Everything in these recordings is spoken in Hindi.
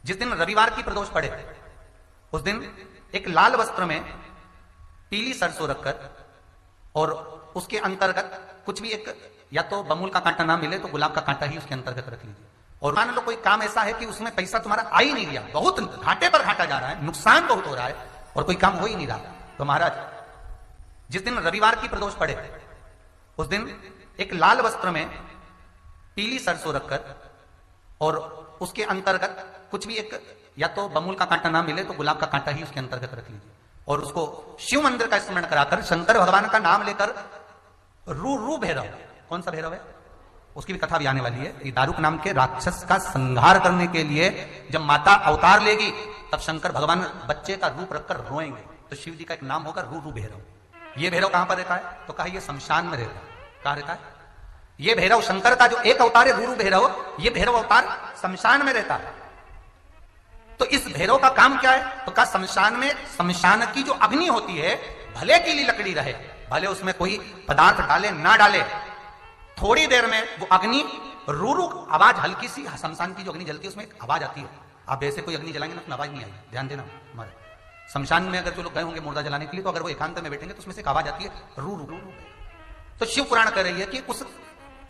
जिस दिन रविवार की प्रदोष पड़े उस दिन एक लाल वस्त्र में पीली सरसों रखकर और उसके अंतर्गत कुछ भी एक या तो बमूल का कांटा ना मिले तो गुलाब का कांटा ही उसके अंतर्गत रख लीजिए। और मान लो कोई काम ऐसा है कि उसमें पैसा तुम्हारा आ ही नहीं रहा, बहुत घाटे पर घाटा जा रहा है, नुकसान बहुत हो रहा है और कोई काम हो ही नहीं रहा, तो महाराज जिस दिन रविवार की प्रदोष पड़े उस दिन एक लाल वस्त्र में पीली सरसों रखकर और उसके अंतर्गत कुछ भी एक या तो बमूल का कांटा ना मिले तो गुलाब का कांटा ही उसके अंतर्गत रख लीजिए और उसको शिव मंदिर का स्मरण कराकर शंकर भगवान का नाम लेकर रू रू भैरव, कौन सा भैरव है उसकी भी कथा भी आने वाली है। ये दारुक नाम के राक्षस का संहार करने के लिए जब माता अवतार लेगी तब शंकर भगवान बच्चे का रूप रखकर रोएंगे, तो शिव जी का एक नाम होगा रू रू भैरव। ये भैरव कहां पर रहता है तो कहा ये शमशान में रहता है। कहां रहता है ये भैरव? शंकर का जो एक अवतार है रू रू भैरव, ये भैरव अवतार शमशान में रहता है। तो इस भैरव का काम क्या है तो कहा शमशान में, शमशान की जो अग्नि होती है भले गीली लकड़ी रहे, भले उसमें कोई पदार्थ डाले ना डाले, थोड़ी देर में वो अग्नि रू रू आवाज, हल्की सी शमशान की जो अग्नि जलती है उसमें एक आवाज आती है। आप ऐसे कोई अग्नि जलाएंगे ना उसमें आवाज नहीं आई, ध्यान देना। हमारे शमशान में अगर जो लोग गए होंगे मुर्दा जलाने के लिए तो अगर वो एकांत में बैठेंगे तो उसमें से एक आवाज आती है रू रू रू रू। तो शिव पुराण कह रही है कि उस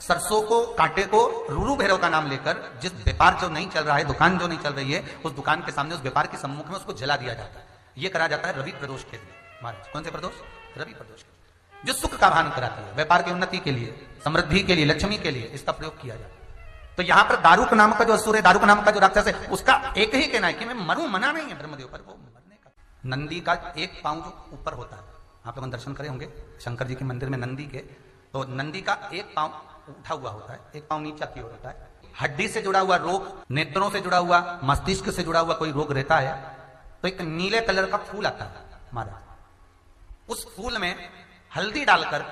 सरसों को, कांटे को रूरू भैरव का नाम लेकर जिस व्यापार जो नहीं चल रहा है, दुकान जो नहीं चल रही है, उस दुकान के सामने, उस व्यापार के सम्मुख में उसको जला दिया जाता है। यह करा जाता है रवि प्रदोष के लिए। महाराज कौन से प्रदोष? रवि प्रदोष के लिए, जो सुख का भान कराती है, व्यापार की उन्नति के लिए, समृद्धि के लिए, लक्ष्मी के लिए इसका प्रयोग किया जाता है। तो यहां पर दारुक नाम का जो असुर है, दारुक नाम का जो राक्षस है, उसका एक ही कहना है कि मैं मरूं, मना नहीं है ब्रह्मदेव पर, वो मरने का। नंदी का एक पांव जो ऊपर होता है, आप लोग दर्शन करे होंगे शंकर जी के मंदिर में नंदी के, तो नंदी का एक पांव उठा हुआ होता है, एक पांव नीचा की ओर होता है। हड्डी से जुड़ा हुआ रोग, नेत्रों से जुड़ा हुआ, मस्तिष्क से जुड़ा हुआ कोई रोग रहता है तो एक नीले कलर का फूल आता है महाराज, उस फूल में हल्दी डालकर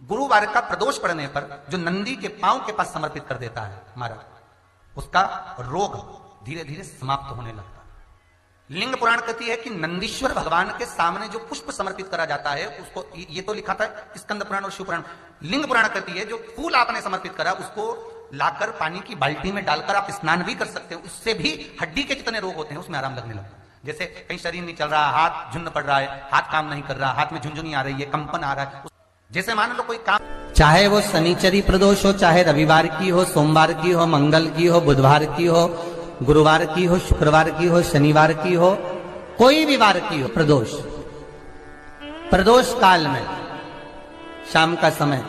गुरुवार का प्रदोष पड़ने पर जो नंदी के पांव के पास समर्पित कर देता है महाराज, उसका रोग धीरे धीरे समाप्त होने लगता है। लिंग पुराण कहती है कि नंदीश्वर भगवान के सामने जो पुष्प समर्पित करा जाता है उसको, ये तो लिखा था स्कंद पुराण और शिव पुराण, लिंग पुराण कहती है जो फूल आपने समर्पित करा उसको लाकर पानी की बाल्टी में डालकर आप स्नान भी कर सकते हो, उससे भी हड्डी के जितने रोग होते हैं उसमें आराम लगने लगता है। जैसे कहीं शरीर नहीं चल रहा, हाथ झुन्न पड़ रहा है, हाथ काम नहीं कर रहा, हाथ में झुंझुनी आ रही है, कंपन आ रहा है, जैसे मान लो कोई काम, चाहे वो शनिचरी प्रदोष हो, चाहे रविवार की हो, सोमवार की हो, मंगल की हो, बुधवार की हो, गुरुवार की हो, शुक्रवार की हो, शनिवार की हो, कोई भी वार की हो, प्रदोष, प्रदोष काल में शाम का समय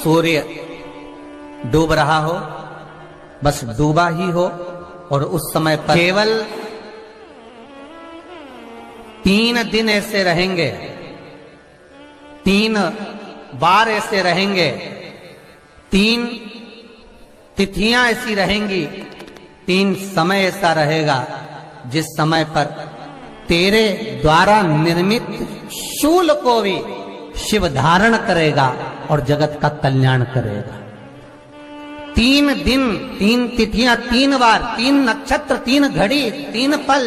सूर्य डूब रहा हो, बस डूबा ही हो, और उस समय पर केवल 3 दिन ऐसे रहेंगे, 3 बार ऐसे रहेंगे, 3 तिथियां ऐसी रहेंगी, 3 समय ऐसा रहेगा जिस समय पर तेरे द्वारा निर्मित शूल को भी शिव धारण करेगा और जगत का कल्याण करेगा। 3 दिन, 3 तिथियां, 3 बार, 3 नक्षत्र, 3 घड़ी, 3 पल,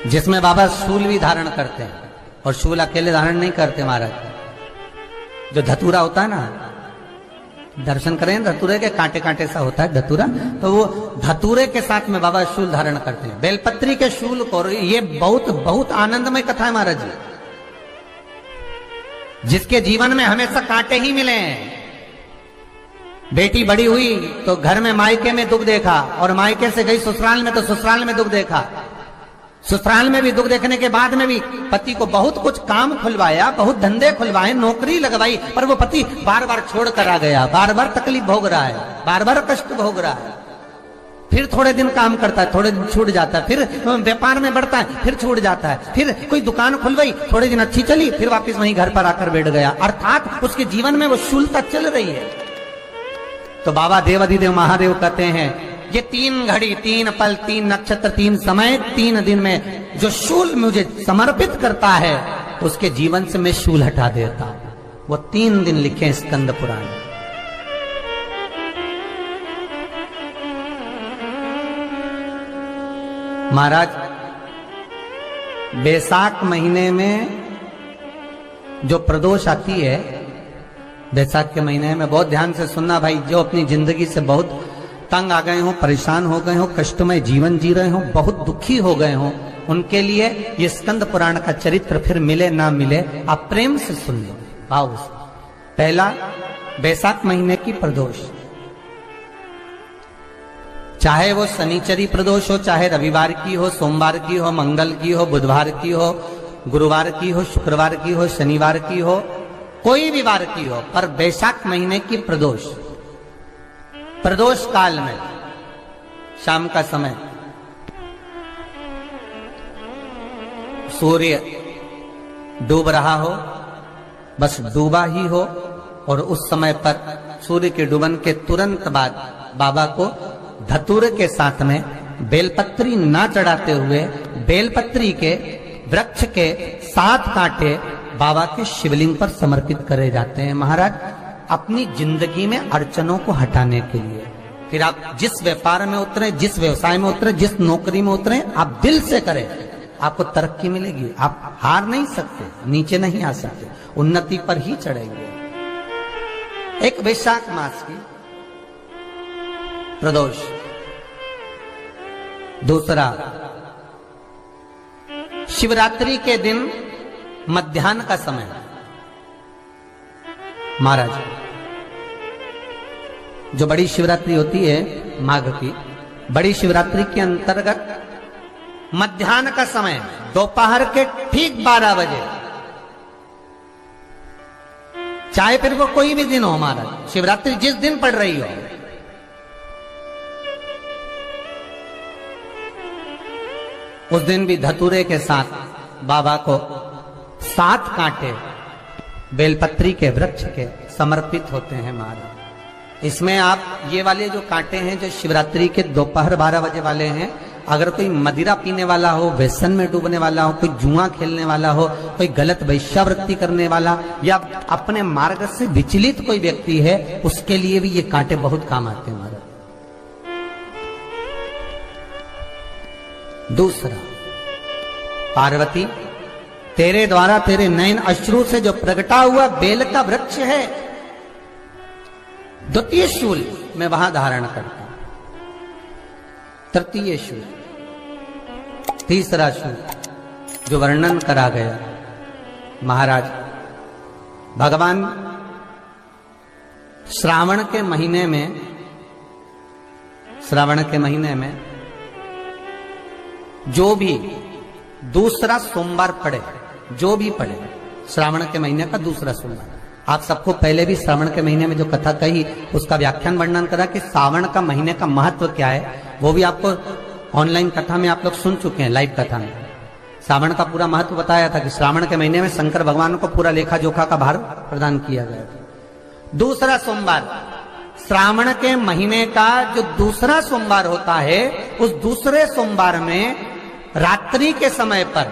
जिसमें बाबा शूल भी धारण करते हैं, और शूल अकेले धारण नहीं करते महाराज, जो धतूरा होता है ना, दर्शन करें धतूरे के, कांटे कांटे सा होता है धतूरा, तो वो धतूरे के साथ में बाबा शूल धारण करते हैं, बेलपत्री के शूल को। ये बहुत बहुत आनंदमय कथा है महाराज जी, जिसके जीवन में हमेशा कांटे ही मिले हैं। बेटी बड़ी हुई तो घर में मायके में दुख देखा, और मायके से गई ससुराल में तो ससुराल में दुख देखा, ससुराल में भी दुख देखने के बाद में भी पति को बहुत कुछ काम खुलवाया, बहुत धंधे खुलवाए, नौकरी लगवाई, पर वो पति बार बार छोड़ कर आ गया, बार बार तकलीफ भोग रहा है, बार बार कष्ट भोग रहा है। फिर थोड़े दिन काम करता है, थोड़े दिन छूट जाता है, फिर व्यापार में बढ़ता है, फिर छूट जाता है, फिर कोई दुकान खुलवाई, थोड़े दिन अच्छी चली, फिर वापस वहीं घर पर आकर बैठ गया, अर्थात उसके जीवन में वो शूलता चल रही है। तो बाबा देवाधिदेव महादेव कहते हैं ये 3 घड़ी, 3 पल, 3 नक्षत्र, 3 समय, 3 दिन में जो शूल मुझे समर्पित करता है उसके जीवन से मैं शूल हटा देता हूं। वो 3 दिन लिखे स्कंद पुराण। महाराज बैसाख महीने में जो प्रदोष आती है, बैसाख के महीने में बहुत ध्यान से सुनना भाई, जो अपनी जिंदगी से बहुत तंग आ गए हो, परेशान हो गए हो, कष्टमय जीवन जी रहे हो, बहुत दुखी हो गए हो, उनके लिए ये स्कंद पुराण का चरित्र फिर मिले ना मिले, आप प्रेम से सुन लो भाव से। पहला, बैसाख महीने की प्रदोष, चाहे वो शनिचरी प्रदोष हो, चाहे रविवार की हो, सोमवार की हो, मंगल की हो, बुधवार की हो, गुरुवार की हो, शुक्रवार की हो, शनिवार की हो, कोई भी वार की हो, पर बैसाख महीने की प्रदोष, प्रदोष काल में शाम का समय सूर्य डूब रहा हो, बस डूबा ही हो, और उस समय पर सूर्य के डूबन के तुरंत बाद बाबा को धतूरे के साथ में बेलपत्री ना चढ़ाते हुए बेलपत्री के वृक्ष के 7 कांटे बाबा के शिवलिंग पर समर्पित करे जाते हैं महाराज, अपनी जिंदगी में अड़चनों को हटाने के लिए। फिर आप जिस व्यापार में उतरे, जिस व्यवसाय में उतरे, जिस नौकरी में उतरे, आप दिल से करें, आपको तरक्की मिलेगी। आप हार नहीं सकते, नीचे नहीं आ सकते, उन्नति पर ही चढ़ेंगे। एक वैशाख मास की प्रदोष। दूसरा, शिवरात्रि के दिन मध्याह्न का समय महाराज, जो बड़ी शिवरात्रि होती है माघ की, बड़ी शिवरात्रि के अंतर्गत मध्याह्न का समय, दोपहर के ठीक 12 बजे, चाहे फिर वो कोई भी दिन हो महाराज, शिवरात्रि जिस दिन पड़ रही हो, उस दिन भी धतूरे के साथ बाबा को 7 कांटे बेलपत्री के वृक्ष के समर्पित होते हैं महाराज। इसमें आप ये वाले जो कांटे हैं, जो शिवरात्रि के दोपहर 12 बजे वाले हैं, अगर कोई मदिरा पीने वाला हो, व्यसन में डूबने वाला हो, कोई जुआ खेलने वाला हो, कोई गलत वैश्यावृत्ति करने वाला, या अपने मार्ग से विचलित कोई व्यक्ति है, उसके लिए भी ये कांटे बहुत काम आते हैं महाराज। दूसरा, पार्वती, तेरे द्वारा तेरे नयन अश्रु से जो प्रगटा हुआ बेल का वृक्ष है, द्वितीय शूल मैं वहां धारण करता हूं, तृतीय शूल, तीसरा शूल जो वर्णन करा गया महाराज, भगवान श्रावण के महीने में, श्रावण के महीने में जो भी दूसरा सोमवार पड़े, जो भी पड़े, श्रावण के महीने का दूसरा सोमवार, आप सबको पहले भी श्रावण के महीने में जो कथा कही उसका व्याख्यान वर्णन करा कि श्रावण का महीने का महत्व क्या है, वो भी आपको ऑनलाइन कथा में आप लोग सुन चुके हैं, लाइव कथा में श्रावण का पूरा महत्व बताया था कि श्रावण के महीने में शंकर भगवान को पूरा लेखा जोखा का भार प्रदान किया गया था। दूसरा सोमवार, श्रावण के महीने का जो दूसरा सोमवार होता है, उस दूसरे सोमवार में रात्रि के समय पर,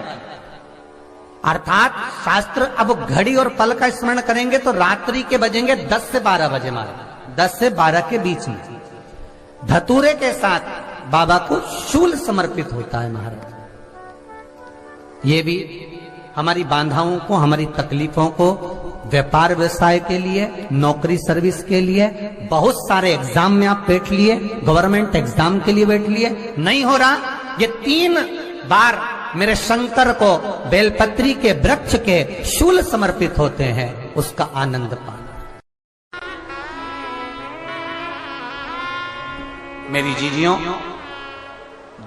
अर्थात शास्त्र अब घड़ी और पल का स्मरण करेंगे तो रात्रि के बजेंगे 10 से 12 बजे महाराज, 10 से 12 के बीच में धतूरे के साथ बाबा को शूल समर्पित होता है महाराज। ये भी हमारी बाधाओं को, हमारी तकलीफों को, व्यापार व्यवसाय के लिए, नौकरी सर्विस के लिए, बहुत सारे एग्जाम में आप बैठ लिए, गवर्नमेंट एग्जाम के लिए बैठ लिए, नहीं हो रहा, ये 3 बार मेरे शंकर को बेलपत्री के वृक्ष के शूल समर्पित होते हैं, उसका आनंद पाना। मेरी जीजियों,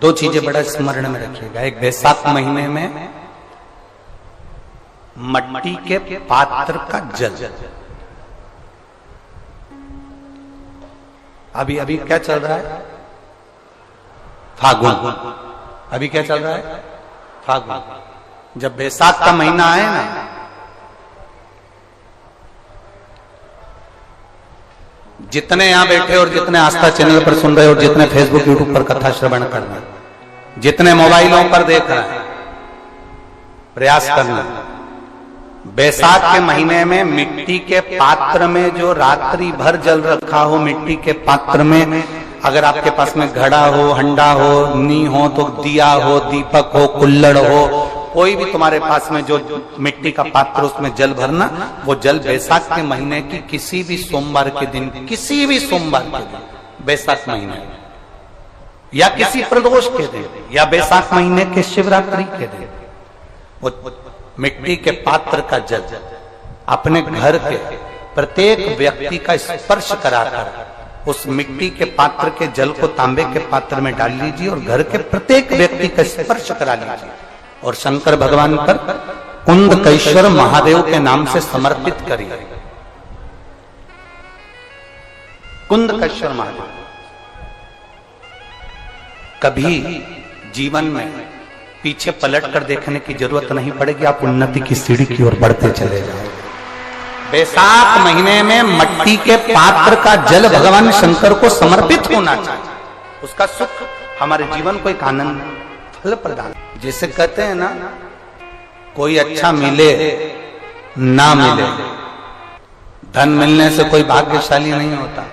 2 चीजें बड़ा स्मरण में रखिएगा। एक, बैसाख महीने में मट्टी के पात्र का जल, अभी अभी क्या चल रहा है, फागुन, अभी क्या चल रहा है, फागुन। जब बैसाख का महीना आए ना, जितने यहां बैठे और जितने आस्था चैनल पर सुन रहे और जितने फेसबुक यूट्यूब पर कथा श्रवण कर रहे, जितने मोबाइलों पर देख रहे हैं, प्रयास करना, बैसाख के महीने में मिट्टी के पात्र में जो रात्रि भर जल रखा हो, मिट्टी के पात्र में, अगर आपके पास में घड़ा हो, हंडा हो, नी हो, तो दिया हो, दीपक हो, कुल्लड़ हो, कोई भी तुम्हारे पास में जो मिट्टी का पात्र उसमें जल भरना, वो जल बैसाख के महीने की किसी भी सोमवार के दिन, किसी भी सोमवार के दिन, बैसाख महीने या किसी प्रदोष के दिन या बैसाख महीने के शिवरात्रि के दिन, वो मिट्टी के पात्र का जल अपने घर के प्रत्येक व्यक्ति का स्पर्श कराकर उस मिट्टी के पात्र के जल को तांबे के पात्र में डाल लीजिए और घर के प्रत्येक व्यक्ति का स्पर्श करा लीजिए और शंकर भगवान पर कुंदकेश्वर महादेव के नाम से समर्पित करिए। कुंदकेश्वर महादेव। कभी जीवन में पीछे पलट कर देखने की जरूरत नहीं पड़ेगी, आप उन्नति की सीढ़ी की ओर बढ़ते चले जाओगे। बैसाख महीने में मिट्टी के पात्र का जल भगवान शंकर को समर्पित होना चाहिए, उसका सुख हमारे जीवन को एक आनंद फल प्रदान। जैसे कहते हैं ना, कोई अच्छा मिले ना मिले, धन मिलने से कोई भाग्यशाली नहीं होता।